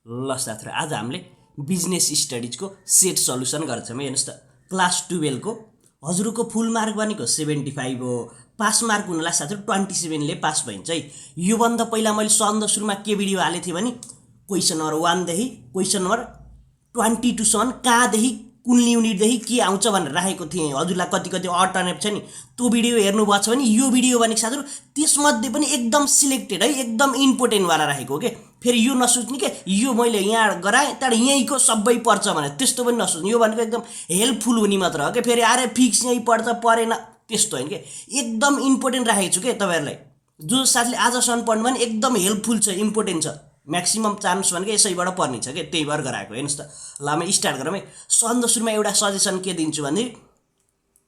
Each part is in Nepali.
ल साथीहरु, आज हामीले बिजनेस स्टडिजको सेट सल्युसन गर्छौं। हेर्नुस् त, क्लास 12 को हजुरको फुल मार्क भनेको 75 हो। पास मार्क हुनलाई साथीहरु 27 ले पास भइन्छ है। यो भन्दा पहिला मैले सन्द सुरुमा के भिडियो हाले थिए भने क्वेशन नम्बर 1 देखि क्वेशन नम्बर 22 सम्म कहाँदेखि कुन युनिटदेखि के आउँछ भनेर राखेको थिएँ। हजुरलाई कति कति अल्टरनेट छ नि, त्यो भिडियो हेर्नु भएको छ भने यो भिडियो भनेको साथीहरु त्यसमध्ये पनि एकदम सिलेक्टेड है, एकदम इम्पोर्टेन्ट वाला राखेको के। फेरि यो नसोच्नु के यो मैले यहाँ गराएँ तर यहीँको सबै पर्छ भने, त्यस्तो पनि नसोच्नु। यो भनेको एकदम हेल्पफुल हुने मात्र हो के। फेरि आरे फिक्स यही पर्छ परेन त्यस्तो हैन के, एकदम इम्पोर्टेन्ट राखेको छु के तपाईहरुलाई। जो साथीले आजसम्म पढ्नु भने एकदम हेल्पफुल छ, इम्पोर्टेन्ट छ, म्याक्सिमम चान्स भनेको यसैबाट पर्ने छ के, त्यही भएर गराएको। हेर्नुस् त, ल हामी स्टार्ट गरौँ है। सन्द सुरुमा एउटा सजेसन के दिन्छु भने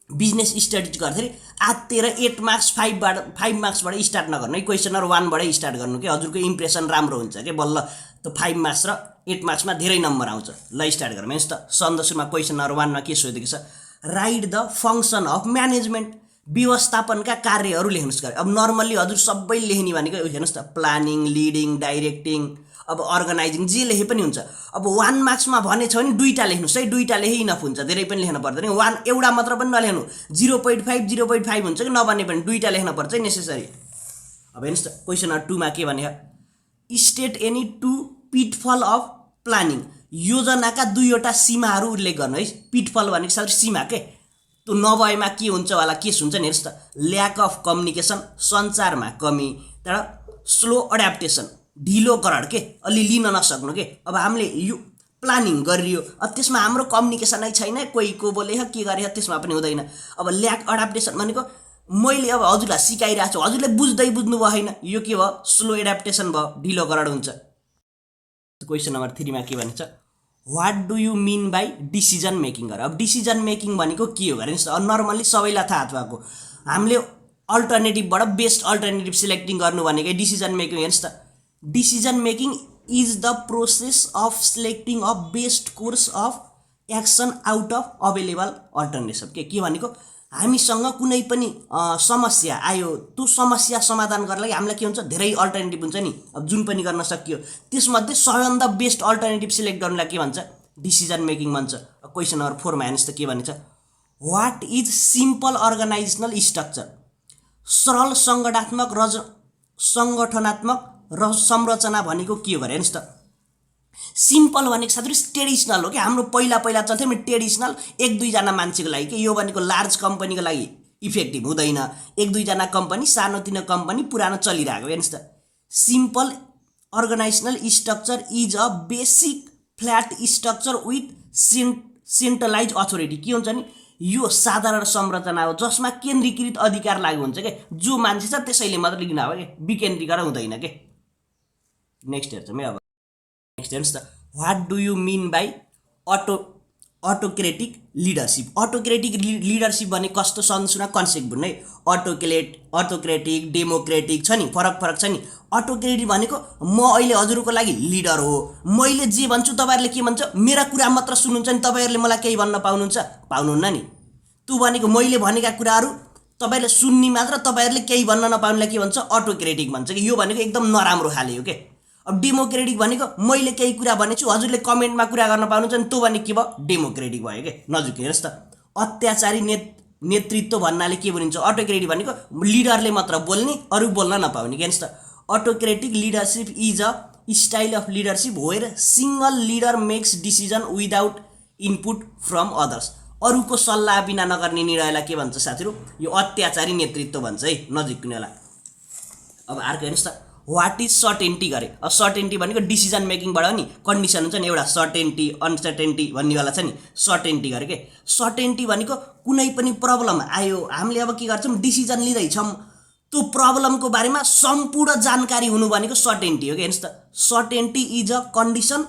बिजनेस स्टडिज गर्दाखेरि आत्तेर 8 मार्क्स 5 मार्क्सबाट स्टार्ट नगर्नु है, क्वेशन नम्बर 1 बाटै स्टार्ट गर्नु के। हजुरको इम्प्रेसन राम्रो हुन्छ के, बल्ल त 5 मार्क्स र 8 मार्क्समा धेरै नम्बर आउँछ। ल स्टार्ट गरौँ। हेर्नुस् त, सन्द सुरुमा क्वेशन नम्बर 1 मा के सोधेको छ, right the function of management, व्यवस्थापनका कार्यहरू लेख्नुस् गरे। अब नर्मली हजुर सबै लेख्ने भनेको हेर्नुस् त, प्लानिङ, लिडिङ, डाइरेक्टिङ, अब अर्गनाइजिङ जे लेखे पनि हुन्छ। अब 1 मार्क्समा भनेछ भने दुईटा लेख्नुस् है, दुईटा लेखे इनफ हुन्छ, धेरै पनि लेख्न पर्दैन। 1 एउटा मात्र पनि नलेख्नु, 0.5 हुन्छ कि नभने पनि दुईटा लेख्न पर्छ है नेसेसरी। अब हेर्नुस् त, क्वेशन नम्बर 2 मा के भनेको, स्टेट एनी 2 पिटफल अफ प्लानिङ, योजनाका दुईवटा सीमाहरू उल्लेख गर्नु है। पिटफल भनेको साथै सीमा के, त्यो नभएमा के हुन्छ वाला केस हुन्छ नि। हेर्नुस् त, ल्याक अफ कम्युनिकेसन, सञ्चारमा कमी, तर स्लो एडाप्टेसन, ढिलोकरण के, अलि लिन नसक्नु के। अब हामीले यो प्लानिङ गरियो, अब त्यसमा हाम्रो कम्युनिकेसनै छैन, कोही को बोले के गरे त्यसमा पनि हुँदैन। अब ल्याक एडाप्टेसन भनेको मैले अब हजुरलाई सिकाइरहेको छु, हजुरले बुझ्नु भएन, यो के भयो, स्लो एडाप्टेसन भयो, ढिलोकरण हुन्छ। क्वेशन नम्बर 3 मा के भन्छ, what do you mean by decision making गर। अब डिसिजन मेकिङ भनेको के हो भने नर्मली सबैलाई थाहा भएको, हामीले अल्टरनेटिभबाट बेस्ट अल्टरनेटिभ सिलेक्टिङ गर्नु भनेको डिसिजन मेकिङ। हेर्नुस् त, decision making is the process of selecting of best course of action out of available alternative के भनेको, हामीसँग कुनै पनि समस्या आयो, त्यो समस्या समाधान गर्नलाई हामीलाई के हुन्छ, धेरै अल्टरनेटिभ हुन्छ नि। अब जुन पनि गर्न सकियो त्यसमध्ये सबैभन्दा बेस्ट अल्टरनेटिभ सिलेक्ट गर्नलाई के भन्छ, डिसिजन मेकिङ भन्छ। क्वेशन नम्बर 4 मा हेर्नुस् त के भन्छ, what is simple organisational structure, सरल सङ्गठनात्मक र संरचना भनेको के हो भने। हेर्नुस् त, सिम्पल भनेको साथै ट्रेडिसनल हो कि, हाम्रो पहिला चल्थ्यो नि ट्रेडिसनल, 1-2 जना मान्छेको लागि के। यो भनेको लार्ज कम्पनीको लागि इफेक्टिभ हुँदैन, 1-2 जना कम्पनी, सानोतिनो कम्पनी पुरानो चलिरहेको। हेर्नुस् त, simple organisational structure is a basic flat structure with centralise authority. के हुन्छ नि, यो साधारण संरचना हो जसमा केन्द्रीकृत अधिकार लागू हुन्छ के, जो मान्छे छ त्यसैले मात्र लिन हो के, विकेन्द्रीकरण हुँदैन के। नेक्स्ट हेर्छौँ है। अब नेक्स्ट हेर्नुस् त, what do you mean by autocratic leadership. Autocratic leadership भने कस्तो संरचना कन्सेप्ट भन्नु है। अटोक्रेटिक डेमोक्रेटिक छ नि, फरक छ नि। अटोक्रेटिक भनेको म अहिले हजुरको लागि लिडर हो, मैले जे भन्छु तपाईहरुले के भन्छ, मेरा कुरा मात्र सुन्नुहुन्छ नि, तपाईहरुले मलाई केही भन्न पाउनुहुन्न नि। त्यो भनेको मैले भनेका कुराहरू तपाईहरुले सुन्नी मात्र, तपाईहरुले केही भन्न नपाउनुलाई के भन्छ, अटोक्रेटिक भन्छ कि। यो भनेको एकदम नराम्रो खाले हो के। अब डेमोक्रेटिक भनेको मैले केही कुरा भनेछु, हजुरले कमेन्टमा कुरा गर्न पाउनुहुन्छ नि, त्यो भने के भयो, डेमोक्रेटिक भयो के। नजिक हेर्नुस् त, अत्याचारी नेतृत्व भन्नाले के भनिन्छ, अटोक्रेटिक भनेको लिडरले मात्र बोल्ने, अरू बोल्न नपाउने। हेर्नुस् त, autocratic leadership is a style of leadership where single leader makes decision without input from others. अरूको सल्लाह बिना नगर्ने निर्णयलाई के भन्छ साथीहरु, यो अत्याचारी नेतृत्व भन्छ है, नजिक कुनेला। अब अर्को हेर्नुस् त, व्हाट इज सर्टेन्टी गरे। अब सर्टेन्टी भनेको डिसिजन मेकिङबाट नि कन्डिसन हुन्छ नि, एउटा सर्टेन्टी अनसर्टेन्टी भन्नेवाला छ नि, सर्टेन्टी गरे के। सर्टेन्टी भनेको कुनै पनि प्रब्लम आयो, हामीले अब के गर्छौँ, डिसिजन लिँदैछौँ, त्यो प्रब्लमको बारेमा सम्पूर्ण जानकारी हुनु भनेको सर्टेन्टी हो कि। हेर्नुस् त, certainty is a condition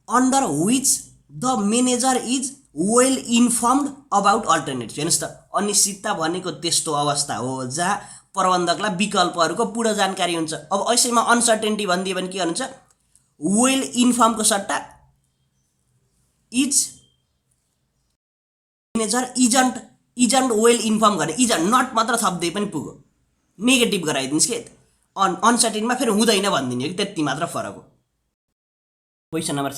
under which the manager is well informed about alternative. हेर्नुस् त, अनिश्चितता भनेको त्यस्तो अवस्था हो जहाँ प्रबन्धकलाई विकल्पहरूको पूर्ण जानकारी हुन्छ। अब ऐसैमा अनसर्टेन्टी भनिदियो भने के हुन्छ, वेल इन्फर्मको सट्टा is manager isn't well inform गर्ने, इजन्ट नट मात्र थप्दै पनि पुग्यो, नेगेटिभ गराइदिन्छ के। अनसर्टेन्टीमा फेरि हुँदैन भनिदिने हो कि, त्यति मात्र फरक हो। क्वेसन नम्बर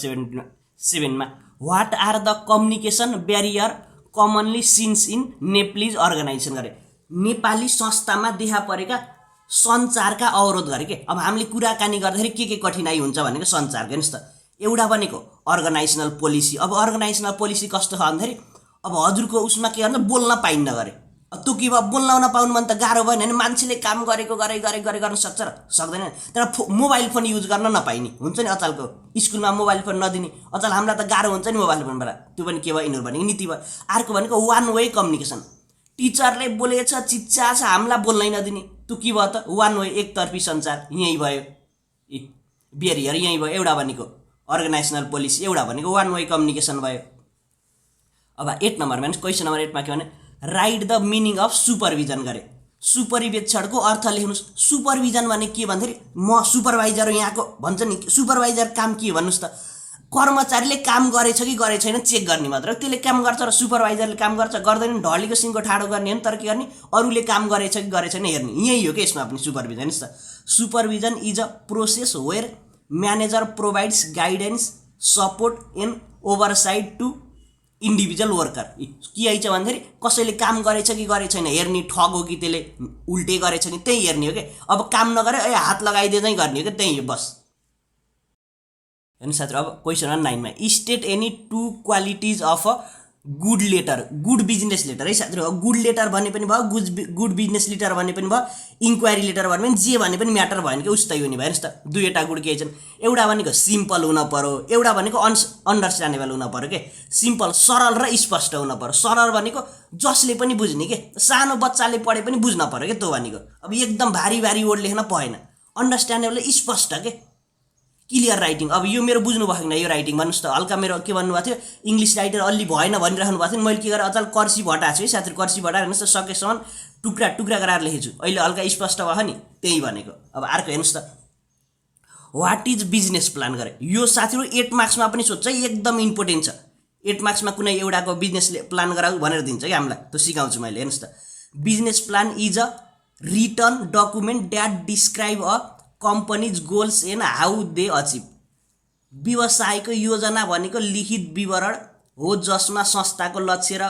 7 मा what are the communication barrier commonly seen in Nepalese organisation गरे नेपाली संस्थामा देखा परेका सञ्चारका अवरोध गरे के अब हामीले कुराकानी गर्दाखेरि के कठिनाइ हुन्छ भनेको सञ्चार हेर्नुस् त एउटा भनेको अर्गनाइजेसनल पोलिसी अब अर्गनाइजेसनल पोलिसी कस्तो छ भन्दाखेरि अब हजुरको उसमा के गर्नु बोल्न पाइन्न गरे त्यो के भयो बोल्न नपाउनु भने त गाह्रो भयो नि मान्छेले काम गरेको गरे गर्न सक्छ र सक्दैन तर मोबाइल फोन युज गर्न नपाइने हुन्छ नि अचलको स्कुलमा मोबाइल फोन नदिने अचल हामीलाई त गाह्रो हुन्छ नि मोबाइल फोनबाट त्यो पनि के भयो यिनीहरू भनेको नीति भयो अर्को भनेको वान वे कम्युनिकेसन टिचरले बोलेछ चिच्चा छ हामीलाई बोल्नै नदिने त्यो के भयो त वान वे एकतर्फी सञ्चार यही भयो ब्यारियर यही भयो एउटा भनेको अर्गनाइजेसनल पोलिसी एउटा भनेको वान वे कम्युनिकेसन भयो अब 8 नम्बरमा क्वेसन नम्बर 8 मा के भने right the meaning of supervision गरे सुपरभिजनको अर्थ लेख्नुस् सुपरभिजन भने के भन्दाखेरि म सुपरभाइजर हो यहाँको भन्छ नि सुपरभाइजर काम के भन्नुस् त कर्मचारीले काम गरेछ कि गरेछ छैन चेक गर्ने मात्र त्यसले काम गर्छ र सुपरभाइजरले काम गर्छ गर्दैन ढलीको सिङको ठाडो गर्ने हो तर के गर्ने अरूले काम गरेछ कि गरेछ छैन हेर्ने यही हो कि यसमा पनि सुपरभिजन हेर्नुस् त supervision is a process where manager provides guidance support and oversight to individual worker के आइछ भन्दाखेरि कसैले काम गरेछ कि गरेछ छैन हेर्ने ठग हो कि त्यसले उल्टे गरेछ कि त्यही हेर्ने हो कि अब काम नगरे हात लगाइदिए चाहिँ गर्ने हो कि त्यही हो बस हेर्नु साथी अब क्वेसन 9 मा state any 2 qualities of a good letter good business letter है साथीहरु गुड लेटर भन्ने पनि भयो गुड बिजनेस लेटर भन्ने पनि भयो इन्क्वायरी लेटर भन्ने पनि जे भन्ने पनि म्याटर भएन कि उस्तै हो नि हेर्नुस् त दुईटा गुड के छन् एउटा भनेको सिम्पल हुन पर्यो एउटा भनेको अन्डरस्ट्यान्डेबल हुन पर्यो के सिम्पल सरल र स्पष्ट हुन पर्यो सरल भनेको जसले पनि बुझ्ने के सानो बच्चाले पढे पनि बुझ्न पर्यो के त्यो भनेको अब एकदम भारी भारी वर्ड लेख्न पाएन अन्डरस्ट्यान्डेबल स्पष्ट के क्लियर राइटिङ अब यो मेरो बुझ्नु भएको छैन यो राइटिङ भन्नुस् त हल्का मेरो के भन्नु भएको थियो इंग्लिश राइटर अलि भएन भनिराख्नु भएको थियो मैले के गरेँ अचल कर्सिभ हटाएको छु है साथी कर्सिभ हटाएर हेर्नुस् त सकेसम्म टुक्रा टुक्रा गराएर लेखेछु अहिले हल्का स्पष्ट भयो नि त्यही भनेको अब अर्को हेर्नुस् त व्हाट इज बिजनेस प्लान गरे यो साथीहरु 8 मार्क्समा पनि सोध्छ एकदम इम्पोर्टेन्ट छ 8 मार्क्समा कुनै एउटाको बिजनेस प्लान गराउ भनेर दिन्छ कि हामीलाई त्यो सिकाउँछु मैले हेर्नुस् त business plan is a return document that describe a companies goals and how they achieve व्यवसायको योजना भनेको लिखित विवरण हो जसमा संस्थाको लक्ष्य र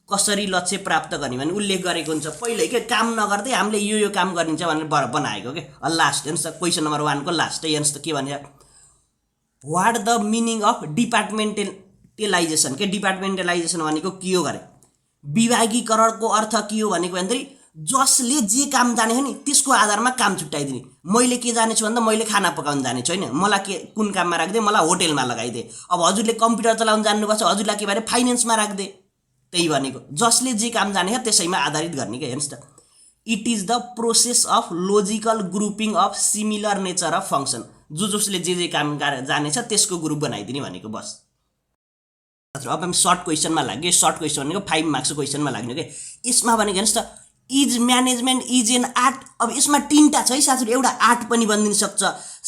कसरी लक्ष्य प्राप्त गर्ने भने उल्लेख गरेको हुन्छ पहिले के काम नगर्दै हामीले यो काम गरिन्छ भनेर बनाएको के लास्ट हेर्नुस् त क्वेसन नम्बर 1 को लास्ट हेर्नुस् त के भन्छ व्हाट द मिनिङ अफ डिपार्टमेन्टलाइजेसन के डिपार्टमेन्टलाइजेसन भनेको के हो गरे विभागीकरणको अर्थ के हो भनेको भन्दाखेरि जसले जे काम जाने नि त्यसको आधारमा काम छुट्याइदिने मैले के जानेछु भन्दा मैले खाना पकाउन जानेछु हैन मलाई के कुन काममा राख्दे मलाई होटलमा लगाइदे अब हजुरले कम्प्युटर चलाउन जान्नुपर्छ हजुरलाई के भरे फाइनान्समा राख्दे त्यही भनेको जसले जे काम जाने त्यसैमा आधारित गर्ने के हेर्नुस् त it is the process of logical grouping of similar nature of function जसले जे काम जानेछ त्यसको ग्रुप बनाइदिने भनेको बस अब हामी सर्ट क्वेशनमा लाग्यो सर्ट क्वेशन भनेको 5 मार्क्सको क्वेशनमा लाग्ने के यसमा भनेको हेर्नुस् त is management is an art अब यसमा तीनटा छ है साथीहरु एउटा आर्ट पनि भनिदिन सक्छ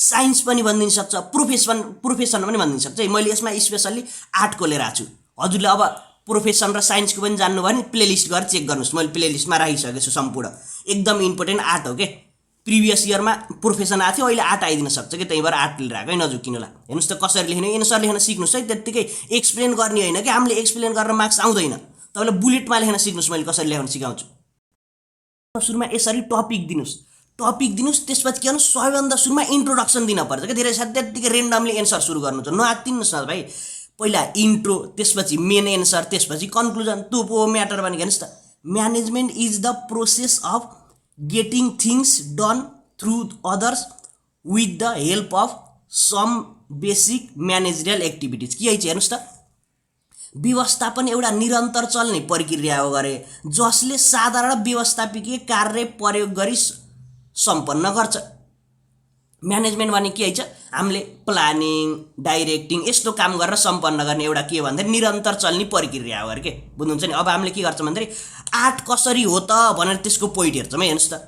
साइन्स पनि भनिदिन सक्छ प्रोफेसन पनि भनिदिन सक्छ है मैले यसमा स्पेशली आर्ट को लिएर आछु हजुरले अब प्रोफेसन र साइन्सको पनि जान्नु भयो नि प्लेलिस्ट गरेर चेक गर्नुस् मैले प्लेलिस्टमा राखिसकेको छु सम्पूर्ण एकदम इम्पोर्टेन्ट आर्ट हो के प्रिभियस इयरमा प्रोफेसन आथ्यो अहिले आर्ट आइदिन सक्छ के त्यही भएर आर्ट लिएर आएको है नजुकिनुला हेर्नुस् त कसरी लेख्ने एन्सर लेख्न सिक्नुस् है त्यतिकै एक्सप्लेन गर्ने हैन के हामीले एक्सप्लेन गरेर मार्क्स आउँदैन तपाईले बुलेटमा लेख्न सिक्नुस् मैले कसरी लेख्न सिकाउँछु सुरुमा यसरी टपिक दिनुस् त्यसपछि के गर्नु सबैभन्दा सुरुमा इन्ट्रोडक्सन दिन पर्छ के धेरै साथ त्यतिकै रेन्डमली एन्सर सुरु गर्नु छ नआत्तिनुस् न भाइ पहिला इन्ट्रो त्यसपछि मेन एन्सर त्यसपछि कन्क्लुजन त्यो पो म्याटर भनेको हेर्नुस् त management is the process of getting things done through others with the help of some basic managerial activities के आइछ हेर्नुस् त व्यवस्थापन एउटा निरन्तर चल्ने प्रक्रिया हो गरे जसले साधारण व्यवस्थापकीय कार्य प्रयोग गरी सम्पन्न गर्छ म्यानेजमेन्ट भने के आइछ हामीले प्लानिङ डाइरेक्टिङ यस्तो काम गरेर सम्पन्न गर्ने एउटा के भन्दा निरन्तर चल्ने प्रक्रिया हो गरे के बुझ्नुहुन्छ नि अब हामीले के गर्छ भन्दाखेरि आर्ट कसरी हो त भनेर त्यसको पोइन्ट हेर्छौँ है हेर्नुस् त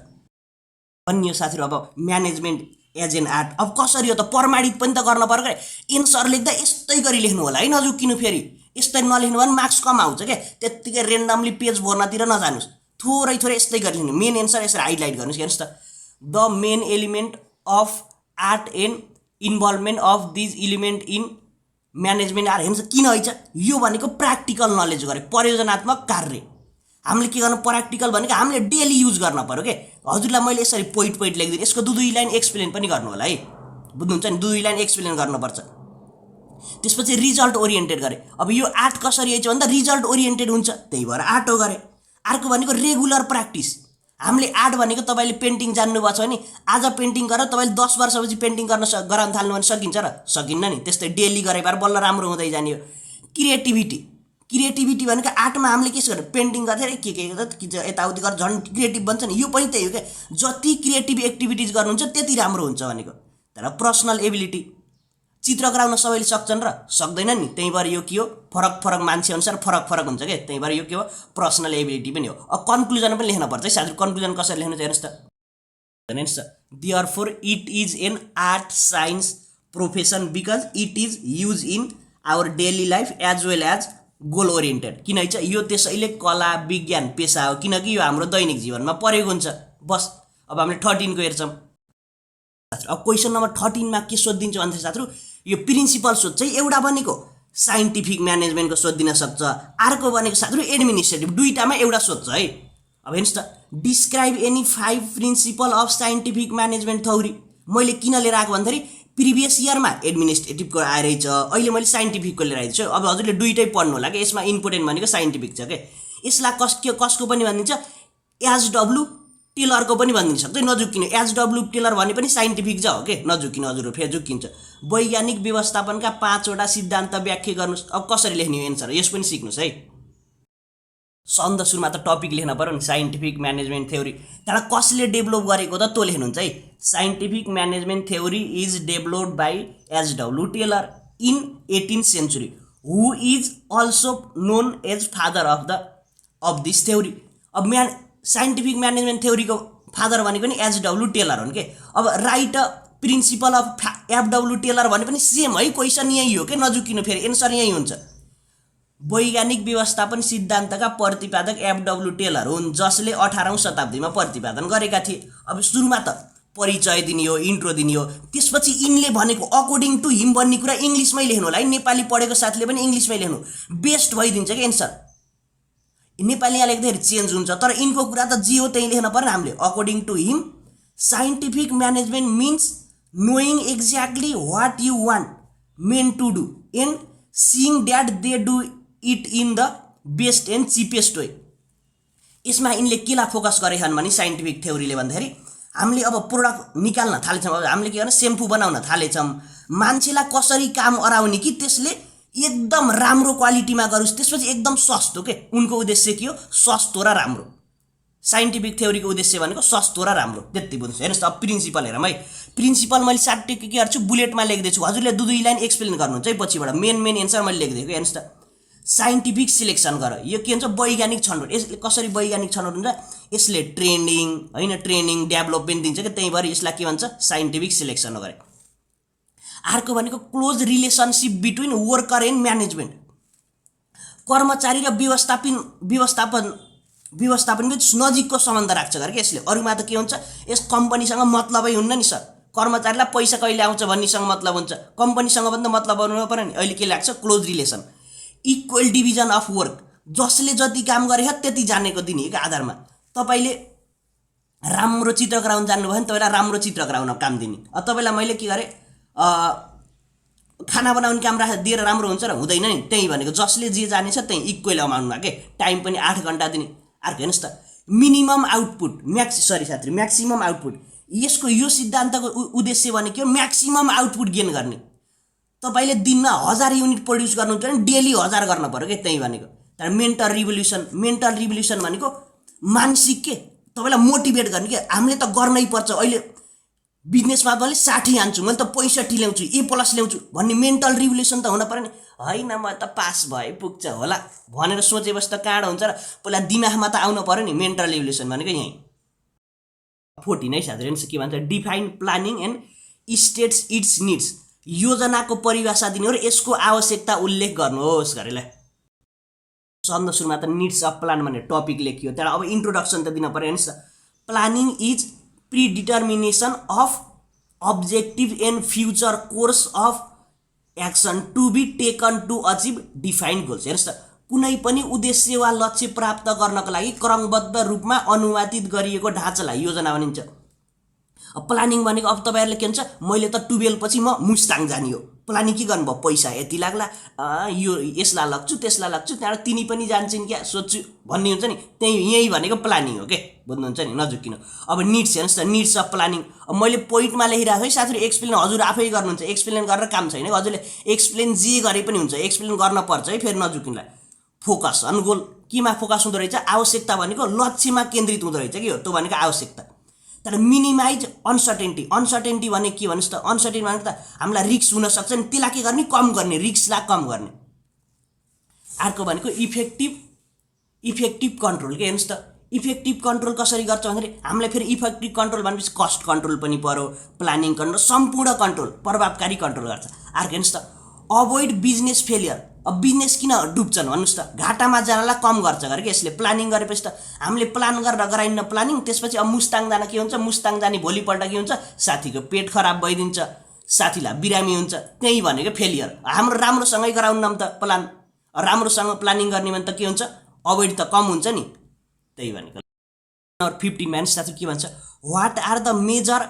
अन्य साथीहरु अब म्यानेजमेन्ट एज एन आर्ट अब कसरी हो त प्रमाणित पनि त गर्न पर्यो के एन्सर लेख्दा यस्तै गरी लेख्नु होला है नजुकिनु फेरि यस्तै नलेख्नु भने मार्क्स कम आउँछ के त्यतिकै रेन्डमली पेज भर्नतिर नजानुस् थोरै यस्तै गरी मेन एन्सर यसरी हाइलाइट गर्नुस् हेर्नुस् त the main element of art and involvement of these element in management are हेर्नुहोस् किन है छ यो भनेको प्र्याक्टिकल नलेज गरे परियोजनात्मक कार्य हामीले के गर्नु प्र्याक्टिकल भनेको हामीले डेली युज गर्न पर्यो के हजुरलाई मैले यसरी पोइन्ट लेखिदिएँ यसको दुई लाइन एक्सप्लेन पनि गर्नु होला है बुझ्नुहुन्छ नि दुई लाइन एक्सप्लेन गर्नुपर्छ त्यसपछि रिजल्ट ओरिएन्टेड गरे अब यो आर्ट कसरी है भन्दा रिजल्ट ओरिएन्टेड हुन्छ त्यही भएर आर्ट हो गरे अर्को भनेको रेगुलर प्र्याक्टिस हामीले आर्ट भनेको तपाईले पेन्टिङ जान्नुभएको छ भने आज पेन्टिङ गरेर तपाईले 10 वर्षपछि पेन्टिङ गराउन थाल्नु भने सकिन्छ र सकिन्न नि त्यस्तै डेली गरे भएर बल्ल राम्रो हुँदै जाने हो क्रिएटिभिटी भनेको आर्टमा हामीले के गर्छ पेन्टिङ गर्दै के यताउति गरेर झन् क्रिएटिभ बन्छ नि यो पनि त्यही हो क्या जति क्रिएटिभ एक्टिभिटिज गर्नुहुन्छ त्यति राम्रो हुन्छ भनेको तर पर्सनल एबिलिटी चित्र कराउन सबैले सक्छन् र सक्दैन नि त्यही भएर यो के हो फरक मान्छे अनुसार फरक हुन्छ के त्यही भएर यो के हो पर्सनल एबिलिटी पनि हो अब कन्क्लुजन पनि लेख्न पर्छ है साथी कन्क्लुजन कसरी लेख्नु हेर्नुस् त therefore it is an art science profession because it is use in our daily life as well as goal oriented किन है यो त्यसैले कला विज्ञान पेशा हो किनकि यो हाम्रो दैनिक जीवनमा परेको हुन्छ बस अब हामीले 13 को हेर्छौं अब क्वेशन नम्बर 13 मा के सोधिन्छ भन्दा साथीहरु यो प्रिन्सिपल सोध्छ एउटा भनेको साइन्टिफिक म्यानेजमेन्टको सोधिन सक्छ अर्को भनेको साथीहरु एडमिनिस्ट्रेटिभ दुईटामा एउटा सोध्छ है अब हेर्नुस् त describe any 5 principal of scientific management theory मैले किन लिएर आएको भन्दाखेरि प्रिभियस इयरमा एडमिनिस्ट्रेटिभको आइरहेछ अहिले मैले साइन्टिफिकको लिएर आएको छु अब हजुरले दुईटै पढ्नु होला के यसमा इम्पोर्टेन्ट भनेको साइन्टिफिक छ के यसलाई कसको पनि भनिन्छ एज डब्ल्यू टेलरको पनि भनिदिन सक्छ नजुकिनु एज डब्ल्यू टेलर भने पनि साइन्टिफिक छ हो के नजुकिनु हजुरहरु फेरि जुकिन्छ वैज्ञानिक व्यवस्थापनका 5 वटा सिद्धान्त व्याख्या गर्नुस् अब कसरी लेख्ने एन्सर यस पनि सिक्नुस् है सन्द सुरुमा त टपिक लेख्न पर्यो नि साइन्टिफिक म्यानेजमेन्ट थ्योरी तर कसले डेभलप गरेको त त्यो लेख्नुहुन्छ है scientific management theory is developed by H W Taylor in 18th century who is also known as father of this theory अब साइन्टिफिक म्यानेजमेन्ट थ्योरीको फादर भनेको नि एच डब्ल्यू टेलर हुन् के अब right principle of F W Taylor भने पनि सेम है क्वेशन यही हो के नजुकिनु फेरि एन्सर यही हुन्छ वैज्ञानिक व्यवस्थापन सिद्धान्तका प्रतिपादक एफ डब्ल्यू टेलर हुन् जसले 18औं शताब्दीमा प्रतिपादन गरेका थिए अब सुरुमा त परिचय दिने हो इन्ट्रो दिने हो त्यसपछि इनले भनेको अकॉर्डिङ टु हिम भन्ने कुरा इंग्लिशमै लेख्नु होला है नेपाली पढेको साथीले पनि इंग्लिशमै लेख्नु बेस्ट भइदिन्छ के एन्सर नेपालीमा लेख्दाखेरि चेन्ज हुन्छ तर इनको कुरा त जे हो त्यही लेख्न पर्छ हामीले according to him scientific management means knowing exactly what you want men to do and seeing that they do it in the best and cheapest way यसमा इनले केलाई फोकस गरेछन् भने साइन्टिफिक थ्योरीले भन्दाखेरि हामीले अब प्रोडक्ट निकाल्न थालेछौं अब हामीले के गर्न सेम्पू बनाउन थालेछौं मान्छेलाई कसरी काम अराउने कि त्यसले एकदम राम्रो क्वालिटीमा गरोस् त्यसपछि एकदम सस्तो के उनको उद्देश्य के हो सस्तो र राम्रो साइन्टिफिक थ्योरीको उद्देश्य भनेको सस्तो र राम्रो त्यति बुझ्नुस् हेर्नुस् त अब प्रिन्सिपल हेरौँ है प्रिन्सिपल मैले साट्टै के गर्छु बुलेटमा लेख्दैछु हजुरले दुई लाइन एक्सप्लेन गर्नुहुन्छ है पछिबाट मेन एन्सर मैले लेख्दिएको हेर्नुस् त साइन्टिफिक सिलेक्सन गर यो के हुन्छ वैज्ञानिक छनौट यसले कसरी वैज्ञानिक छनौट हुन्छ यसले ट्रेनिङ डेभलपमेन्ट दिन्छ के त्यही भएर यसलाई के भन्छ साइन्टिफिक सिलेक्सन गरे अर्को भनेको close relationship between worker and management कर्मचारी र व्यवस्थापन बिच नजिकको सम्बन्ध राख्छ गरे के यसले अरुमा त के हुन्छ यस कम्पनीसँग मतलबै हुन्न नि सर कर्मचारीलाई पैसा कहिले आउँछ भन्नेसँग मतलब हुन्छ कम्पनीसँग पनि त मतलब हुनु पर्यो नि अहिले के लाग्छ close relation equal division of work जसले जति काम गरे त्यति जानेको दिने का आधारमा तपाईले राम्रो चित्र गराउन जान्नु भयो भने तपाईलाई राम्रो चित्र गराउन काम दिने तपाईलाई मैले के गरे खाना बनाउने काम दिएर राम्रो हुन्छ र हुँदैन नि त्यही भनेको जसले जे जानेछ त्यही इक्वल अमाउन्टमा के टाइम पनि 8 घण्टा दिने अर्को हेर्नुस् त मिनिमम आउटपुट म्याक्सिमम आउटपुट यसको यो सिद्धान्तको उद्देश्य भने के हो म्याक्सिमम आउटपुट गेन गर्ने तपाईले दिनमा 1000 युनिट प्रोड्युस गर्नुहुन्छ भने डेली 1000 गर्न पर्यो के त्यही भनेको तर मेन्टल रिभोल्युसन भनेको मानसिक के तपाईलाई मोटिभेट गर्ने के हामीले त गर्नै पर्छ अहिले बिजनेसमा मैले 60 हान्छु मैले त 65 ल्याउँछु A+ ल्याउँछु भन्ने मेन्टल रिभोल्युसन त हुन पर्यो नि हैन म त पास भए पुग्छ होला भनेर सोचेपछि त काँडो हुन्छ र पहिला दिमागमा त आउन पर्यो नि मेन्टल रिभोल्युसन भनेको यही 14 है साथीहरु के भन्छ define planning and states it's needs योजनाको परिभाषा दिनु र यसको आवश्यकता उल्लेख गर्नुहोस् गरेले सन्द सुरुमा त नीड्स अफ प्लान भन्ने टपिक लेखियो तर अब इन्ट्रोडक्सन त दिन पर्यो हेर्नुस् त planning is predetermination of objective and future course of action to be taken to achieve defined goals। हेर्नुस् त, कुनै पनि उद्देश्य वा लक्ष्य प्राप्त गर्नको लागि क्रमबद्ध रूपमा अनुमानित गरिएको ढाँचालाई योजना भनिन्छ। अब प्लानिङ भनेको अब तपाईहरुले के भन्छ, मैले त 12 पछि म मुस्ताङ जाने हो। प्लानिङ के गर्नुभयो, पैसा यति लाग्ला, यो यसला लग्छु त्यसला लग्छु, त्यहाँबाट तिनी पनि जान्छन् क्या सोच्छु भन्ने हुन्छ नि, त्यही यही भनेको प्लानिङ हो के, बुझ्नुहुन्छ नि, नजुकिनु। अब निड्स हेर्नुस् त, निड्स अफ प्लानिङ। अब मैले पोइन्टमा लेखिरहेको है साथीहरु, एक्सप्लेन हजुर आफै गर्नुहुन्छ, एक्सप्लेन गरेर काम छैन, हजुरले एक्सप्लेन जे गरे पनि हुन्छ, एक्सप्लेन गर्न पर्छ है, फेरि नजुकिनुलाई। फोकस अन गोल, केमा फोकस हुँदो रहेछ, आवश्यकता भनेको लक्ष्यमा केन्द्रित हुँदो रहेछ के हो, त्यो भनेको आवश्यकता। तर मिनिमाइज अनसर्टेनिटी, अनसर्टेनिटी भने के भन्नुस् त, अनसर्टेनिटी भनेको त हामीलाई रिस्क हुन सक्छ नि, त्यसलाई के गर्ने, कम गर्ने, रिस्कलाई कम गर्ने। अर्को भनेको इफेक्टिभ कन्ट्रोल के, हेर्नुस् त, इफेक्टिभ कन्ट्रोल कसरी गर्छ भन्दाखेरि हामीलाई फेरि इफेक्टिभ कन्ट्रोल भनेपछि कस्ट कन्ट्रोल पनि पर्यो, प्लानिङ कन्ट्रोल, सम्पूर्ण कन्ट्रोल, प्रभावकारी कन्ट्रोल गर्छ। अर्को हेर्नुस् त, अभोइड बिजनेस फेलियर। अब बिजनेस किन डुब्छन् भन्नुस् त, घाटामा जानलाई कम गर्छ गरे कि यसले। प्लानिङ गरेपछि त हामीले प्लान गरेर गराइन्न प्लानिङ, त्यसपछि अब मुस्ताङ जान के हुन्छ, मुस्ताङ जाने भोलिपल्ट के हुन्छ, साथीको पेट खराब भइदिन्छ, साथीलाई बिरामी हुन्छ, त्यही भनेको फेलियर। हाम्रो राम्रोसँगै गराउन्न त प्लान, राम्रोसँग प्लानिङ गर्ने भने त के हुन्छ, अभोइड त कम हुन्छ नि, त्यही भनेको। 50 माइनस साथी के भन्छ, what are the major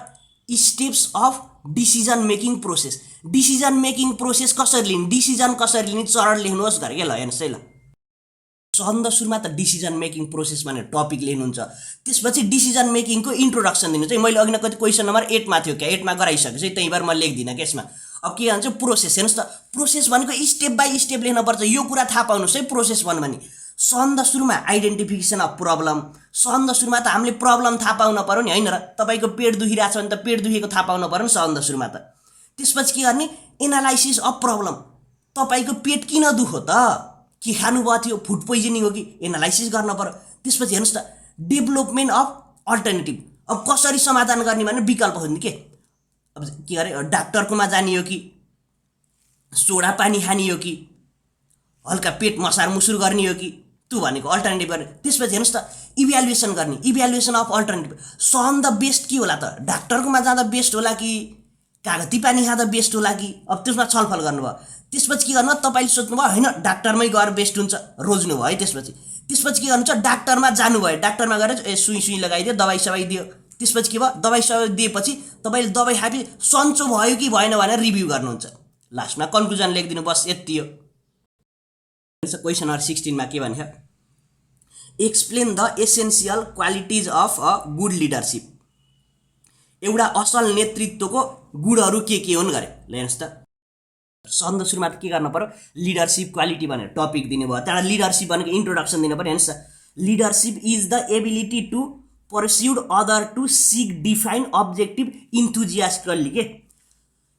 steps of decision making process. Decision making process कसरी लिने, डिसिजन कसरी लिने चरण लेख्नुहोस् गरे के। ल हेर्नुहोस् है, ल सबभन्दा सुरुमा त डिसिजन मेकिङ प्रोसेस भनेर टपिक लिनुहुन्छ, त्यसपछि डिसिजन मेकिङको इन्ट्रोडक्सन दिनुहुन्छ है। मैले अघि कति क्वेसन नम्बर 8 मा थियो क्या, 8 मा गराइसकेछु है, त्यही भएर म लेख्दिनँ के यसमा। अब के भन्छ, प्रोसेस। हेर्नुहोस् त, प्रोसेस भनेको स्टेप बाई स्टेप लेख्नुपर्छ, यो कुरा थाहा पाउनुहोस् है। प्रोसेस भन्नु भने सबभन्दा सुरुमा आइडेन्टिफिकेसन अफ प्रब्लम, सबभन्दा सुरुमा त हामीले प्रब्लम थाहा पाउन पर्यो नि, होइन र। तपाईँको पेट दुखिरहेको छ भने त पेट दुखेको थाहा पाउन पर्यो नि सबभन्दा सुरुमा त। त्यसपछि के गर्ने, एनालाइसिस अफ प्रब्लम, तपाईँको पेट किन दुख्यो त, के खानुभएको थियो, फुड पोइजनिङ हो कि, एनालाइसिस गर्न पर्यो। त्यसपछि हेर्नुहोस् त, डेभलपमेन्ट अफ अल्टरनेटिभ, अब कसरी समाधान गर्ने भने विकल्प खोज्ने के। अब के गरे, डाक्टरकोमा जाने हो कि, सोडा पानी खाने हो कि, हल्का पेट मसार मुसुर गर्ने हो कि, त्यो भनेको अल्टरनेटिभ गर्ने। त्यसपछि हेर्नुहोस् त, इभ्यालुएसन गर्ने, इभ्यालुएसन अफ अल्टरनेटिभ। सबभन्दा बेस्ट के होला त, डाक्टरकोमा जाँदा बेस्ट होला कि कागती पानी खाँदा बेस्ट होला कि, अब त्यसमा छलफल गर्नुभयो। त्यसपछि के गर्नु, तपाईँले सोच्नुभयो होइन डाक्टरमै गएर बेस्ट हुन्छ, रोज्नु भयो है। त्यसपछि के गर्नुहुन्छ, डाक्टरमा जानुभयो, डाक्टरमा गएर सुई लगाइदियो, दबाई सबाई दियो। त्यसपछि के भयो, दबाई सबाई दिएपछि तपाईँले दबाई खाएपछि सन्चो भयो कि भएन भनेर रिभ्यू गर्नुहुन्छ, लास्टमा कन्क्लुजन लेखिदिनु, बस यति हो। क्वेसन नम्बर 16 मा के भन्छ, explain the essential qualities of a good leadership. एउटा असल नेतृत्वको गुणहरू के हुन् गरे। ल हेर्नुहोस् त, सबभन्दा सुरुमा के गर्न पर्यो, लिडरसिप क्वालिटी भनेर टपिक दिनुभयो, त्यहाँबाट लिडरसिप भनेको इन्ट्रोडक्सन दिनु पर्यो। हेर्नुहोस् त, leadership is the ability to persuade other to seek defined objective enthusiastically के,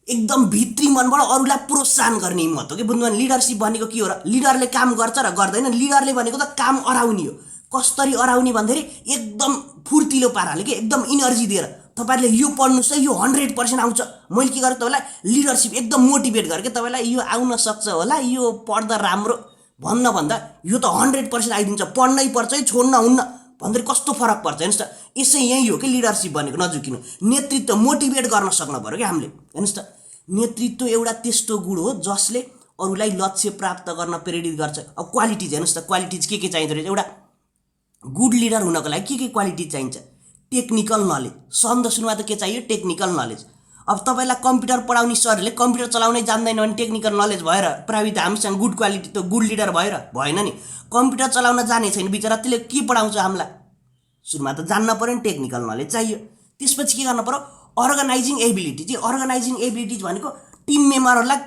एकदम भित्री मनबाट अरूलाई प्रोत्साहन गर्ने हिम्मत हो कि, बुझ्नु भने लिडरसिप भनेको के हो र, लिडरले काम गर्छ र गर्दैन, लिडरले भनेको त काम अराउने हो। कसरी अराउने भन्दाखेरि एकदम फुर्तिलो पाराले के, एकदम इनर्जी दिएर तपाईँले यो पढ्नुहोस् है, यो 100% आउँछ। मैले के गरेँ तपाईँलाई लिडरसिप एकदम मोटिभेट गरेँ कि तपाईँलाई यो आउन सक्छ होला, यो पढ्दा राम्रो भन्दा यो त 100% आइदिन्छ, पढ्नै पर्छ है, छोड्न हुन्न भन्दाखेरि कस्तो फरक पर्छ। हेर्नुहोस् त, यसै यही हो कि लिडरसिप भनेको, नजुकिनु। नेतृत्व मोटिभेट गर्न सक्नु पर्यो कि हामीले। हेर्नुहोस् त, नेतृत्व एउटा त्यस्तो गुण हो जसले अरूलाई लक्ष्य प्राप्त गर्न प्रेरित गर्छ। अब क्वालिटिज हेर्नुहोस् त, क्वालिटिज के चाहिँदो रहेछ, एउटा गुड लिडर हुनको लागि के क्वालिटी चाहिन्छ, टेक्निकल नलेज। सबभन्दा सुरुमा त के चाहियो, टेक्निकल नलेज। अब तपाईँलाई कम्प्युटर पढाउने सरले कम्प्युटर चलाउनै जान्दैन भने टेक्निकल नलेज भएर प्राविधिक हामीसँग गुड क्वालिटी त गुड लिडर भएर भएन नि। कम्प्युटर चलाउन जाने छैन बिचरा, त्यसले के पढाउँछ हामीलाई, सुरुमा त जान्न पर्यो नि, टेक्निकल नलेज चाहियो। त्यसपछि के गर्न पर्यो, अर्गनाइजिङ एबिलिटी। चाहिँ अर्गनाइजिङ एबिलिटिज भनेको टिम मेम्बरहरूलाई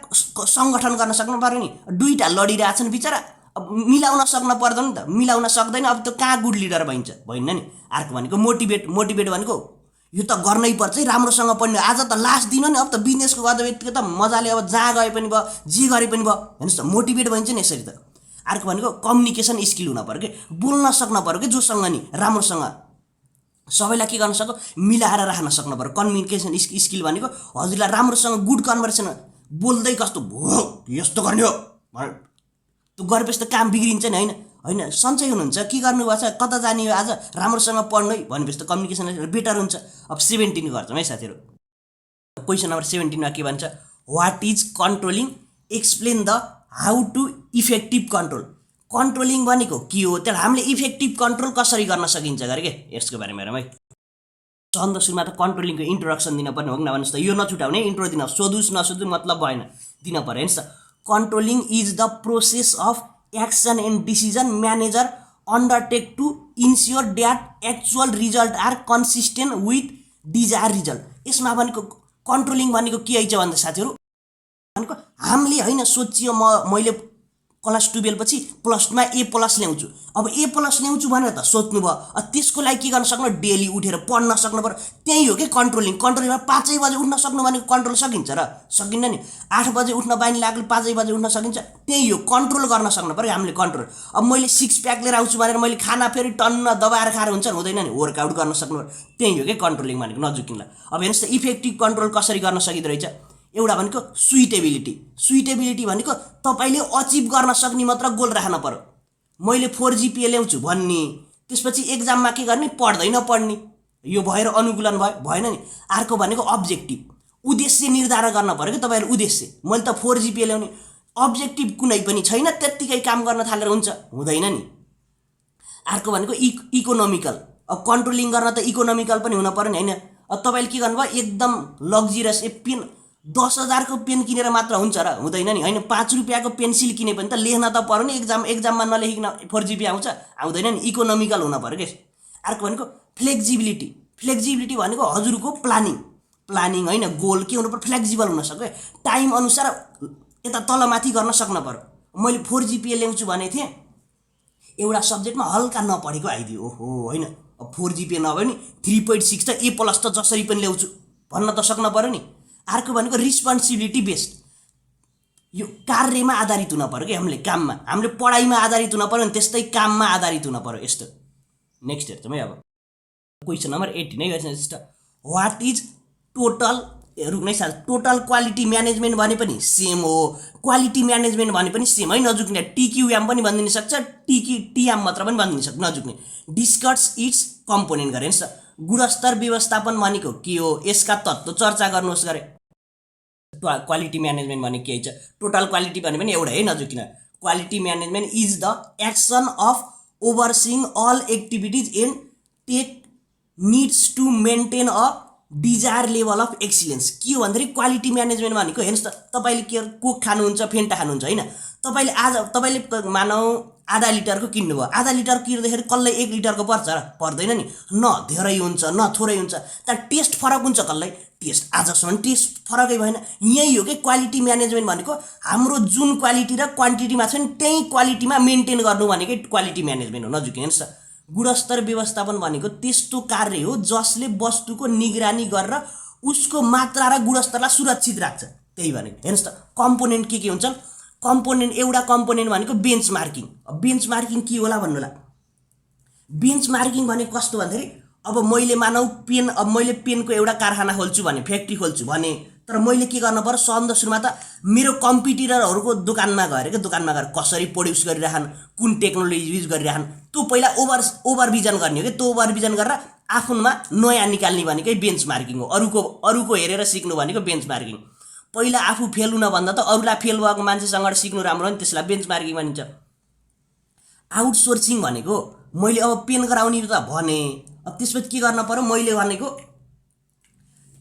सङ्गठन गर्न सक्नु पर्यो नि। दुईवटा लडिरहेछन् बिचरा, अब मिलाउन सक्न पर्दैन नि त, मिलाउन सक्दैन, अब त कहाँ गुड लिडर भइन्न नि। अर्को भनेको मोटिभेट भनेको यो त गर्नै पर्छ है, राम्रोसँग पढ्ने, आज त लास्ट दिन नि, अब त बिजनेसको गर्दा व्यक्तिको त मजाले अब जहाँ गए पनि भयो, जे गरे पनि भयो। हेर्नुहोस् त, मोटिभेट भइन्छ नि यसरी त। अर्को भनेको कम्युनिकेसन स्किल हुन पर्यो कि, बोल्न सक्न पर्यो कि जोसँग नि राम्रोसँग, सबैलाई के गर्न सक्यो, मिलाएर राख्न सक्नु पर्यो। कम्युनिकेसन स्किल भनेको हजुरलाई राम्रोसँग गुड कन्भर्सेसन, बोल्दै कस्तो यस्तो गर्ने हो त्यो गरेपछि त काम बिग्रिन्छ नि, होइन सन्चै हुनुहुन्छ, के गर्नुभएको छ, कता जाने हो आज, राम्रोसँग पढ्नु है भनेपछि त कम्युनिकेसन बेटर हुन्छ। अब 17 गर्छौँ है साथीहरू। क्वेसन नम्बर 17 मा के भन्छ what is controlling explain the how to effective control controlling भनेको के हो त्यसलाई हामीले इफेक्टिभ कन्ट्रोल कसरी गर्न सकिन्छ गरे के यसको बारेमा हेरौँ है चन्द सुरुमा त कन्ट्रोलिङको इन्ट्रोडक्सन दिन पर्ने हो कि नभन्नुहोस् त यो नछुटाउने इन्ट्रो दिन सोधुस् नसोधुस् मतलब भएन दिन पर्यो हेर्नुहोस् त controlling is the process of action and decision manager undertake to ensure that actual result are consistent with desire result यसमा भनेको कन्ट्रोलिङ भनेको के आइछ भन्दा साथीहरू भनेको हामीले होइन सोचियो मैले क्लास 12 पछि +2 मा A+ ल्याउँछु अब A+ ल्याउँछु भनेर त सोच्नु भयो त्यसको लागि के गर्न सक्नु डेली उठेर पढ्न सक्नु पर्यो त्यही हो के कन्ट्रोलिङ कन्ट्रोलिङमा 5 बजे उठ्न सक्नु भनेको कन्ट्रोल सकिन्छ र सकिन्न नि 8 बजे उठ्न बानी लाग्यो 5 बजे उठ्न सकिन्छ त्यही हो कन्ट्रोल गर्न सक्नु पर्यो हामीले कन्ट्रोल अब मैले 6 प्याक लिएर आउँछु भनेर मैले खाना फेरि टन्न दबाएर खाएर हुन्छ हुँदैन नि वर्कआउट गर्न सक्नु पर्यो त्यही हो के कन्ट्रोलिङ भनेको नजुकिनला अब हेर्नुस् त इफेक्टिभ कन्ट्रोल कसरी गर्न सकिदो रहेछ एउटा भनेको सुइटेबिलिटी भनेको तपाईले अचिभ गर्न सक्ने मात्र गोल राख्न पर्यो मैले 4 GPA ल्याउँछु भन्ने त्यसपछि एक्जाममा के गर्ने पढ्दैन पढ्ने यो भएर अनुकूलन भएन नि अर्को भनेको अब्जेक्टिभ उद्देश्य निर्धारण गर्न पर्यो के तपाईहरु उद्देश्य मैले त 4 GPA ल्याउने अब्जेक्टिभ कुनै पनि छैन त्यतिकै काम गर्न थालेर हुन्छ हुँदैन नि अर्को भनेको इकोनोमिकल अब कन्ट्रोलिङ गर्न त इकोनोमिकल पनि हुन पर्यो नि हैन अब तपाईले के गर्नुभयो एकदम लग्जरियस पेन 10,000 को पेन किनेर मात्र हुन्छ र हुँदैन नि हैन 5 रुपैयाँको पेन्सिल किने पनि त लेख्न त पर्यो नि एक्जाममा नलेखिकन 4 GPA आउँछ आउँदैन नि इकोनोमिकल हुन पर्यो के अर्को भनेको फ्लेक्सिबिलिटी भनेको हजुरको प्लानिङ हैन गोल के हुनु पर्यो फ्लेक्सिबल हुन सक्यो टाइम अनुसार यता तलमाथि गर्न सक्न पर्यो मैले 4 GPA ल्याउँछु भने थिए एउटा सब्जेक्टमा हल्का नपढेको आइदियो ओहो हैन अब 4 GPA नभए नि 3.6 त A+ त जसरी पनि ल्याउँछु भन्न त सक्न पर्यो नि अर्को भनेको रिस्पोन्सिबिलिटी बेस्ड यो कार्यमा आधारित हुन पर्यो कि हामीले पढाइमा आधारित हुन पर्यो नि त्यस्तै काममा आधारित हुन पर्यो यस्तो नेक्स्ट हेर्छौँ है अब क्वेसन नम्बर 18 है गर्छ what is total quality management भने पनि सेम हो क्वालिटी म्यानेजमेन्ट भने पनि सेम है नजुक्ने TQM पनि भनिदिन सक्छ TM मात्र पनि भनिदिन सक्छ नजुक्ने डिस्कस इट्स कम्पोनेन्ट गरे हेर्नुस् गुणस्तर व्यवस्थापन भनेको के हो यसका तत्त्व चर्चा गर्नुहोस् गरे क्वालिटी म्यानेजमेन्ट भने के छ टोटल क्वालिटी भने पनि एउटा है नजुकिन quality management is the action of overseeing all activities and take needs to maintain a desire level of excellence के हो भन्दाखेरि क्वालिटी म्यानेजमेन्ट भनेको हेर्नुस् त तपाईले के कोक खानुहुन्छ फेन्टा खानुहुन्छ हैन तपाईले मानौ आधा लिटरको किन्नुभयो आधा लिटर किन्दाखेरि कल्लै 1 लिटरको पर्छ र पर्दैन नि न धेरै हुन्छ न थोरै हुन्छ त टेस्ट फरक हुन्छ कल्लै टेस्ट आजसम्म टेस्ट फरकै भएन यही हो के क्वालिटी म्यानेजमेन्ट भनेको हाम्रो जुन क्वालिटी र क्वान्टिटीमा छ नि त्यही क्वालिटीमा मेन्टेन गर्नु भनेकै क्वालिटी म्यानेजमेन्ट हो नजुक हेर्नुस् त गुणस्तर व्यवस्थापन भनेको त्यस्तो कार्य हो जसले वस्तुको निगरानी गरेर उसको मात्रा र गुणस्तरलाई सुरक्षित राख्छ त्यही भनेको हेर्नुस् त कम्पोनेन्ट के हुन्छन् कम्पोनेन्ट एउटा कम्पोनेन्ट भनेको बेन्चमार्किङ के होला भन्नुला बेन्चमार्किङ भनेको कस्तो भन्दाखेरि अब मैले मानौ मैले पेनको एउटा कारखाना खोल्छु भने फ्याक्ट्री खोल्छु भने तर मैले के गर्न पर्यो सबभन्दा सुरुमा त मेरो कम्पिटिटरहरुको दोकानमा गएर कसरी प्रोड्युस गरिराखन कुन टेक्नोलोजी युज गरिराखन त्यो पहिला ओभरभिजन गर्ने हो के त्यो ओभरभिजन गरेर आफूमा नयाँ निकाल्ने भनेकै बेन्चमार्किङ हो अरूको हेरेर सिक्नु भनेको बेन्चमार्किङ पहिला आफू फेल हुन भन्दा त अरूलाई फेल भएको मान्छेसँग सिक्नु राम्रो नि त्यसलाई बेन्चमार्किङ भनिन्छ आउटसोर्सिङ भनेको मैले अब पेन गराउने त भने अब त्यसपछि के गर्न पर्यो मैले भनेको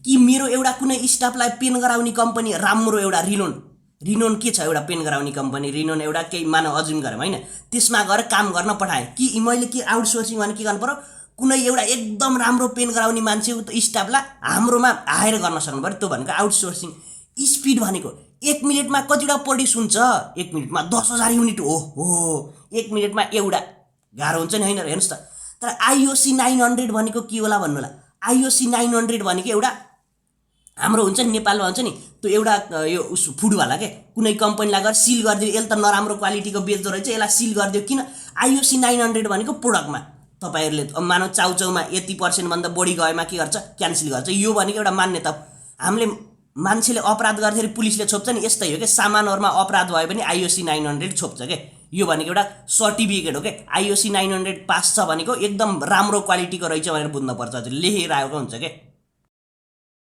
कि मेरो एउटा कुनै स्टाफलाई पेन गराउने कम्पनी राम्रो एउटा रिनोन के छ एउटा पेन गराउने कम्पनी रिनोन एउटा केही मानव अजुम गरौँ हैन त्यसमा गएर काम गर्न पठाए कि मैले के आउटसोर्सिङ भने के गर्न पर्यो कुनै एउटा एकदम राम्रो पेन गराउने मान्छे स्टाफलाई हाम्रोमा हायर गर्न सक्नु पर्यो त्यो भनेको आउटसोर्सिङ स्पिड भनेको 1 मिनेटमा कतिवटा प्रोड्युस हुन्छ 1 मिनेटमा 10,000 युनिट हो 1 मिनेटमा एउटा गाह्रो हुन्छ नि हैन हेर्नुस् त तर IOC 900 भनेको के होला भन्नुला IOC 900 भनेको एउटा हाम्रो हुन्छ नि नेपालमा हुन्छ नि त्यो एउटा यो फुडवाला के कुनै कम्पनीलाई गएर सिल गर्दियो एल त नराम्रो क्वालिटीको बेच्दो रहेछ यसलाई सिल गर्दियो किन IOC 900 भनेको प्रोडक्टमा तपाईहरुले मानव चाउचाउमा यति % भन्दा बढी गएमा के गर्छ क्यान्सल गर्छ यो भनेको एउटा मान्यता हामीले मान्छेले अपराध गर्दाखेरि पुलिसले छोप्छ नि यस्तै हो के सामानहरुमा अपराध भयो भने IOC 900 छोप्छ के यो भनेको एउटा सर्टिफिकेट हो के IOC 900 पास छ भनेको एकदम राम्रो क्वालिटीको रहेछ भनेर बुझ्नु पर्छ हजुर लेखेर आएको हुन्छ के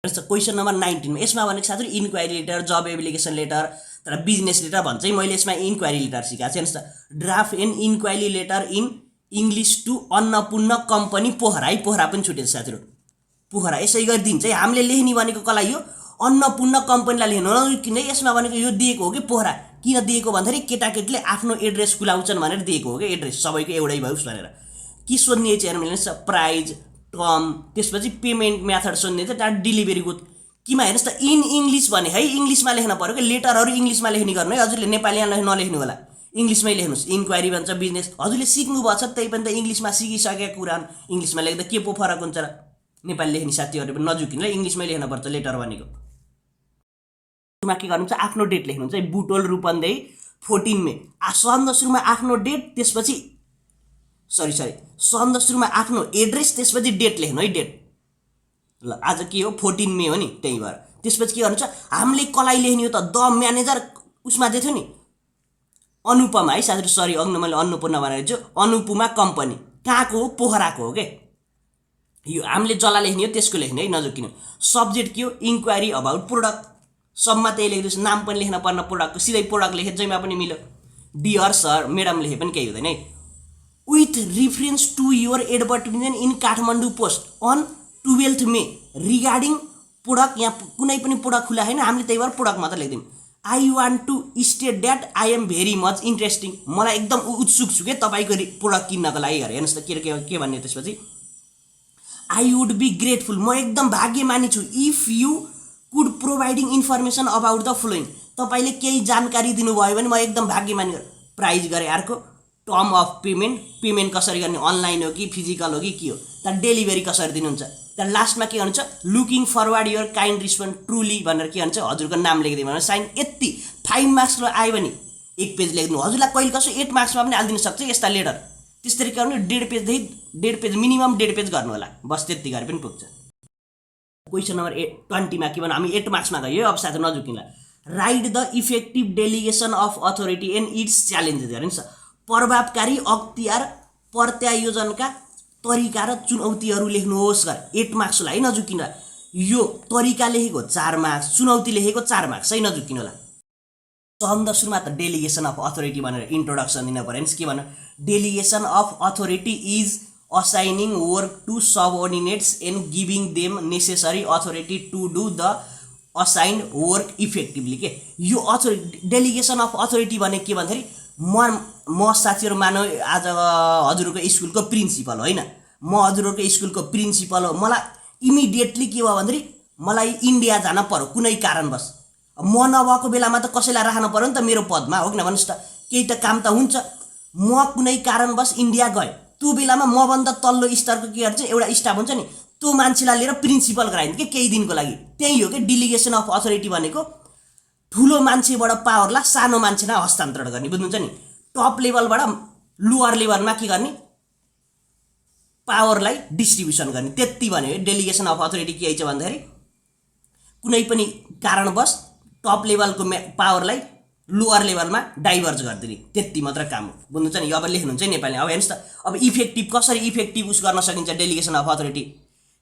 क्वेसन नम्बर 19 मा यसमा भनेको साथीहरु इन्क्वायरी लेटर, जब एप्लिकेसन लेटर, तर बिजनेस लेटर भन्छ है। मैले यसमा इन्क्वायरी लेटर सिकाएको छु। हेर्नुस् त, draft an inquiry letter in English to Annapurna company Pokhara है। पोखरा पनि छुटेछ साथीहरु, पोखरा यसै गरी दिन्छ है। हामीले लेख्ने भनेको कसलाई? यो अन्नपूर्ण कम्पनीलाई लेख्नु हो। किन यसमा भनेको यो दिएको हो कि पोखरा। किन दिएको भन्दाखेरि केटाकेटीले आफ्नो एड्रेस खुलाउँछन् भनेर दिएको हो कि एड्रेस सबैको एउटै भयोस् भनेर। के सोध्ने चेयरम्यानले प्राइज, टर्म, त्यसपछि पेमेन्ट मेथड सोध्ने थियो, त्यहाँ डेलिभरीको किमा हेर्नुस् त इन इङ्ग्लिस भने है, इङ्ग्लिसमा लेख्न पर्यो कि लेटरहरू इङ्ग्लिसमा लेख्ने गर्नु है। हजुरले नेपालीमा नलेख्नु होला, इङ्ग्लिसमै लेख्नुस्। इन्क्वायरी भन्छ बिजनेस, हजुरले सिक्नु भएको छ, त्यही पनि त इङ्ग्लिसमा सिकिसकेको कुरा इङ्ग्लिसमा लेख्दा के पो फरक हुन्छ र? नेपाली लेख्ने साथीहरू पनि नजुकिनु है, इङ्ग्लिसमै लेख्नुपर्छ लेटर भनेको। सुरुमा के गर्नुहुन्छ? आफ्नो डेट लेख्नुहुन्छ है। बुटोल रूपन्देही 14 मे। सन्द सुरुमा आफ्नो डेट, त्यसपछि सन्द सुरुमा आफ्नो एड्रेस, त्यसपछि डेट लेख्नु है, डेट। ल आज के हो? 14 मे हो नि, त्यही भएर त्यसपछि के गर्नुहुन्छ? हामीले कसलाई लेख्ने हो त? द म्यानेजर उसमा दिएको थियो नि, अनुपमा है साथीहरु, सरी अघि मैले अन्नपूर्ण भनेको छु। अनुपमा कम्पनी कहाँको हो? पोखराको हो के। यो हामीले जसलाई लेख्ने हो त्यसको लेख्ने है, नजुकिनु। सब्जेक्ट के हो? Inquiry about product. सबमा त्यही लेख्दैछ, नाम पनि लेख्न पर्न प्रोडक्टको, सिधै प्रोडक्ट लेखे जैमा पनि मिल्यो। डियर सर, म्याडम लेखे पनि केही हुँदैन है। With reference to your advertisement in Kathmandu Post on 12 May regarding product. यहाँ कुनै पनि प्रोडक्ट खुला होइन, हामीले त्यही भएर प्रोडक्ट मात्र लेख्दियौँ। I want to state that I am very much interesting. मलाई एकदम उत्सुक छु के तपाईँको प्रोडक्ट किन्नको लागि गरेँ। हेर्नुहोस् त के भन्ने त्यसपछि, आई वुड बी ग्रेटफुल, म एकदम भाग्यमानी छु, if you could providing information about the following, तपाईँले केही जानकारी दिनुभयो भने म एकदम भाग्यमानी। प्राइज गरेँ। अर्को टर्म अफ पेमेन्ट, पेमेन्ट कसरी गर्ने, अनलाइन हो कि फिजिकल हो कि के हो, त्यहाँ डेलिभरी कसरी दिनुहुन्छ। त्यहाँ लास्टमा के गर्नुहुन्छ? Looking forward your kind respond truly भनेर के भन्छ? हजुरको नाम लेखिदिनु भनेर साइन। यति 5 मार्क्स आयो भने 1 पेज लेख्नु। हजुरलाई कहिले कसो 8 मार्क्समा पनि हालिदिनु सक्छ यस्ता लेटर। त्यसरी के गर्नु? 1.5 पेज मिनिमम 1.5 पेज गर्नु होला, बस त्यति गरे पनि पुग्छ। क्वेसन नम्बर 20 मा के भन्नु? हामी 8 मार्क्समा गयो। अब साथै नजुकिनला। Write the effective delegation of authority and its challenges. हेर्नुहोस्, प्रभावकारी अख्तियार प्रत्यायोजनका तरिका र चुनौतीहरू लेख्नुहोस् गरे। 8 मार्क्सलाई है, नजुकिनु। यो तरिका लेखेको 4 मार्क्स, चुनौती लेखेको 4 मार्क्स है, नजुकिनु होला। सन्द सुरुमा त डेलिगेसन अफ अथोरिटी भनेर इन्ट्रोडक्सन दिन पर्यो। के भन्नु? Delegation of authority is assigning work to subordinates and giving them necessary authority to do the assigned work effectively। के यो डेलिगेसन अफ अथोरिटी भने के भन्दाखेरि म साथीहरु मानौ आज हजुरको स्कुलको प्रिन्सिपल होइन, म हजुरको स्कुलको प्रिन्सिपल हो। मलाई इमिडिएटली के भयो भन्दाखेरि मलाई इन्डिया जान पर्यो कुनै कारणवश। म नभएको बेलामा त कसैलाई राख्न पर्यो नि त मेरो पदमा, हो किन भन्नुस् त? केही त काम त हुन्छ। म कुनै कारणवश इन्डिया गएँ, त्यो बेलामा मभन्दा तल्लो स्तरको के गर्छ? एउटा स्टाफ हुन्छ नि, त्यो मान्छेलाई लिएर प्रिन्सिपल गराइन्छ कि केही दिनको लागि। त्यही हो कि डेलिगेसन अफ अथोरिटी भनेको। ठुलो मान्छेबाट पावरलाई सानो मान्छेलाई हस्तान्तरण गर्ने, बुझ्नुहुन्छ नि? टप लेभलबाट लोअर लेभलमा के गर्ने? पावरलाई डिस्ट्रिब्युसन गर्ने, त्यति भन्यो। डेलिगेसन अफ अथोरिटी के छ भन्दाखेरि कुनै पनि कारणवश टप लेभलको पावरलाई लोअर लेभलमा डाइभर्ज गरिदिने, त्यति मात्र काम हो, बुझ्नुहुन्छ नि? अब लेख्नुहुन्छ नेपाली। अब हेर्नुहोस् त, अब इफेक्टिभ कसरी इफेक्टिभ उस गर्न सकिन्छ delegation of authority?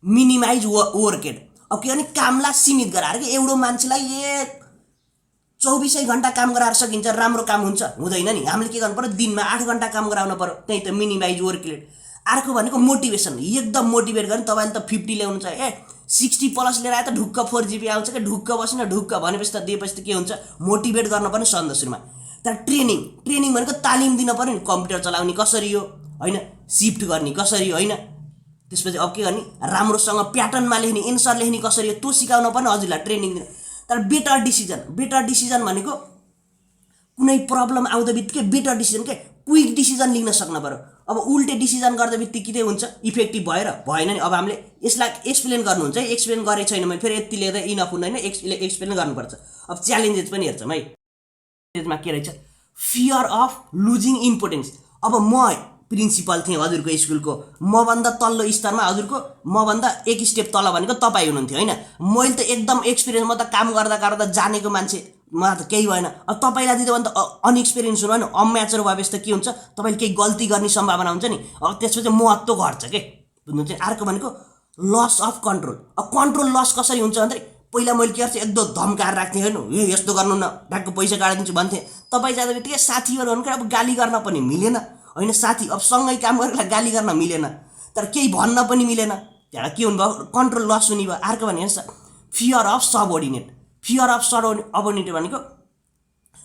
Minimise workload. अब के गर्ने? कामलाई सीमित गराएर कि एउटा मान्छेलाई 24 घण्टा काम गराएर सकिन्छ, राम्रो काम हुन्छ? हुँदैन नि। हामीले के गर्नु पर्यो? दिनमा 8 घण्टा काम गराउनु पर्यो, त्यही त मिनिमाइज वर्कलोड। अर्को भनेको मोटिभेसन, एकदम मोटिभेट गर्ने। तपाईँले त 50 ल्याउनु छ, 60+ लिएर आए त ढुक्क 4 GB आउँछ कि ढुक्क बस्नु, ढुक्क भनेपछि त दिएपछि त के हुन्छ? मोटिभेट गर्न पर्ने सन्द सुरुमा। तर ट्रेनिङ भनेको तालिम दिन पर्यो नि, कम्प्युटर चलाउने कसरी हो होइन, सिफ्ट गर्ने कसरी होइन, त्यसपछि अब के गर्ने? राम्रोसँग प्याटर्नमा लेख्ने, एन्सर लेख्ने कसरी हो, त्यो सिकाउन पर्ने हजुरलाई, ट्रेनिङ दिन। तर बेटर डिसिजन भनेको कुनै प्रब्लम आउँदा बित्तिकै बेटर डिसिजन के क्विक डिसिजन लिन सक्नु पर्यो। अब उल्टे डिसिजन गर्दा बित्तिकै के हुन्छ? इफेक्टिभ भएन नि। अब हामीले यसलाई एक्सप्लेन गर्नुहुन्छ है, एक्सप्लेन गरे छैन भने फेरि यति लिएर इनफ हुँदैन, एक्सप्लेन गर्नुपर्छ। अब च्यालेन्जेस पनि हेर्छौँ है। त्यसमा के रहेछ? Fear of losing importance. अब म प्रिन्सिपल थिएँ हजुरको स्कुलको, मभन्दा तल्लो स्तरमा हजुरको मभन्दा 1 स्टेप तल भनेको तपाईँ हुनुहुन्थ्यो होइन। मैले त एकदम एक्सपिरियन्स, म त काम गर्दा जानेको मान्छे, मलाई त केही भएन। अब तपाईँलाई दिँदा भने त अनएक्सपिरियन्स हुनु होइन, अम्याचर भएपछि त के हुन्छ? तपाईँले केही गल्ती गर्ने सम्भावना हुन्छ नि। अब त्यसपछि महत्त्व घट्छ के, बुझ्नुहुन्छ? अर्को भनेको लस अफ कन्ट्रोल। अब कन्ट्रोल लस कसरी हुन्छ भन्दाखेरि पहिला मैले के गर्छु एकदम धम्काएर राख्थेँ होइन, ए यस्तो गर्नु न ट्याक्क पैसा काटिदिन्छु भन्थेँ। तपाईँ जाँदा बित्तिकै साथीहरू हुनु अब गाली गर्न पनि मिलेन होइन, साथी अब सँगै काम गरेर गाली गर्न मिलेन, तर केही भन्न पनि मिलेन। त्यहाँबाट के हुनुभयो, कन्ट्रोल लस हुने भयो। अर्को भने हेर्नुहोस्, फियर अफ सबअर्डिनेट। फियर अफ सबअर्डिनेट भनेको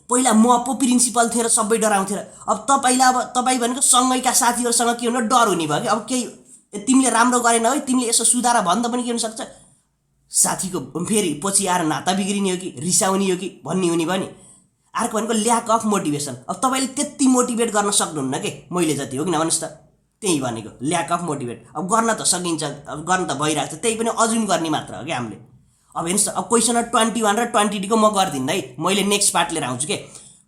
पहिला म पो प्रिन्सिपल थिएँ र सबै डराउँथेँ, अब तपाईँ भनेको सँगैका साथीहरूसँग के हुनु डर हुने भयो कि अब केही तिमीले राम्रो गरेन है तिमीले यसो सुधार भन्दा पनि के हुनसक्छ, साथीको फेरि पछि आएर नाता बिग्रिने हो कि रिसाउने हो कि भन्ने हुने भयो नि। अर्को भनेको ल्याक अफ मोटिभेसन। अब तपाईँले त्यति मोटिभेट गर्न सक्नुहुन्न कि मैले जति हो कि नभन्नुहोस् त, त्यही भनेको ल्याक अफ मोटिभेट। अब गर्न त सकिन्छ, अब गर्न त भइरहेको छ, त्यही पनि अजुम गर्ने मात्र हो कि हामीले। अब हेर्नुहोस्, अब क्वेसन 21 र 22 को म गर्दिनँ है, मैले नेक्स्ट पार्ट लिएर आउँछु के।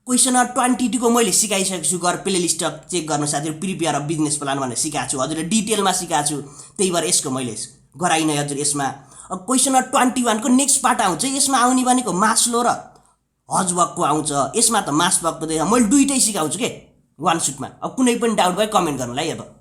क्वेसन 22 को मैले सिकाइसकेको छु, प्ले लिस्ट चेक गर्नु साथीहरू, प्रिपेयर अफ बिजनेस प्लान भनेर सिकाएको छु, हजुरले डिटेलमा सिकाएको छु, त्यही भएर यसको मैले गराइनँ हजुर यसमा। अब क्वेसन 21 को नेक्स्ट पार्ट आउँछ, यसमा आउने भनेको मास्लो र हजबकको आउँछ, यसमा त मास्बकको मैले दुइटै सिकाउँछु के वान सुटमा। अब कुनै पनि डाउट भयो कमेन्ट गर्नुलाई अब।